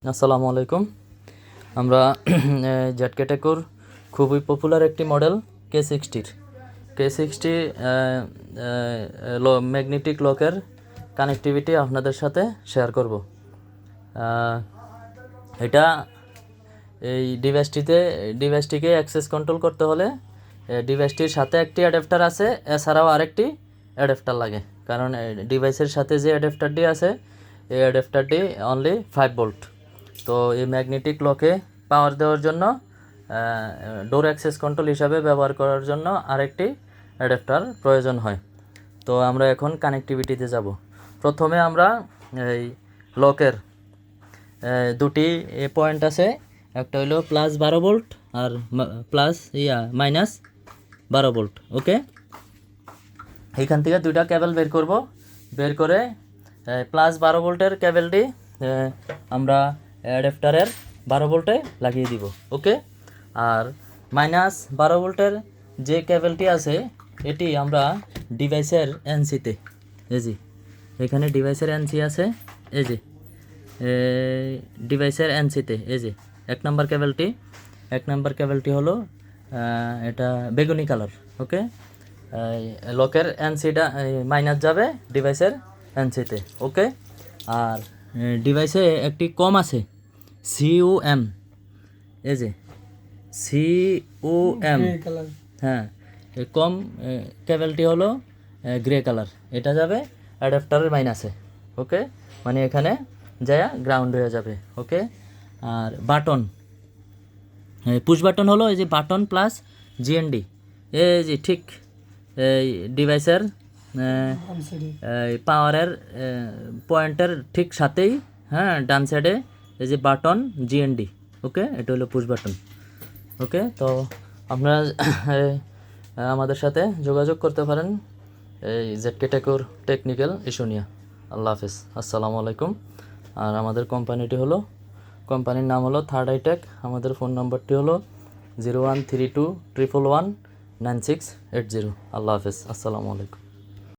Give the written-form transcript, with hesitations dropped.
আসসালামু আলাইকুম। আমরা জেটকে টেকোর খুবই পপুলার একটি মডেল K60 ম্যাগনেটিক লকের কানেক্টিভিটি আপনাদের সাথে শেয়ার করব। এটা এই ডিভাইসটিকে অ্যাক্সেস কন্ট্রোল করতে হলে ডিভাইসটির সাথে একটি অ্যাডাপ্টার আছে, এছাড়াও আরেকটি অ্যাডাপ্টার লাগে। কারণ ডিভাইসের সাথে যে অ্যাডাপ্টারটি আছে এই অ্যাডাপ্টারটি অনলি 5 ভোল্ট। তো এই ম্যাগনেটিক লকে পাওয়ার দেওয়ার জন্য ডোর অ্যাক্সেস কন্ট্রোল হিসাবে ব্যবহার করার জন্য আরেকটি অ্যাডাপ্টার প্রয়োজন হয়। তো আমরা এখন কানেক্টিভিটিতে যাব। প্রথমে আমরা এই লকের দুটি পয়েন্ট আছে, একটা হলো +12 ভোল্ট আর -12 ভোল্ট। ওকে, এইখান থেকে দুইটা কেবল বের করে +12 ভোল্টের কেবলটি আমরা অ্যাডাপ্টারের 12 ভোল্টে লাগিয়ে দিব। ওকে, আর -12 ভোল্টের যে কেবলটি আছে এটি আমরা ডিভাইসের এনসিতে, এখানে ডিভাইসের এনসি আছে, ডিভাইসের এনসিতে এক নম্বর কেবলটি হলো এটা বেগুনি কালার। ওকে, লকের এনসিটা মাইনাস যাবে ডিভাইসের এনসিতে। ওকে, আর ডিভাইসে একটি কম আছে COM, COM, হ্যাঁ, এই কম কেবলটি হলো গ্রে কালার, এটা যাবে অ্যাডাপ্টারের মাইনাসে। ওকে, মানে এখানে যায় গ্রাউন্ড হয়ে যাবে। ওকে, আর বাটন, পুশ বাটন হলো এই যে বাটন প্লাস GND, ঠিক এই ডিভাইসের পাওয়ারের পয়েন্টের ঠিক সাথেই, হ্যাঁ, ডান সাইডে এই যে বাটন GND। ওকে, এটা হলো পুশ বাটন। ওকে, তো আপনারা আমাদের সাথে যোগাযোগ করতে পারেন এই জেটকে টেকোর টেকনিক্যাল ইস্যু নিয়ে। আল্লাহ হাফেজ, আসসালামু আলাইকুম। আর আমাদের কোম্পানির নাম হলো থার্ড আইটেক। আমাদের ফোন নম্বরটি হলো 0132 111 9680। আল্লাহ হাফেজ, আসসালামু আলাইকুম।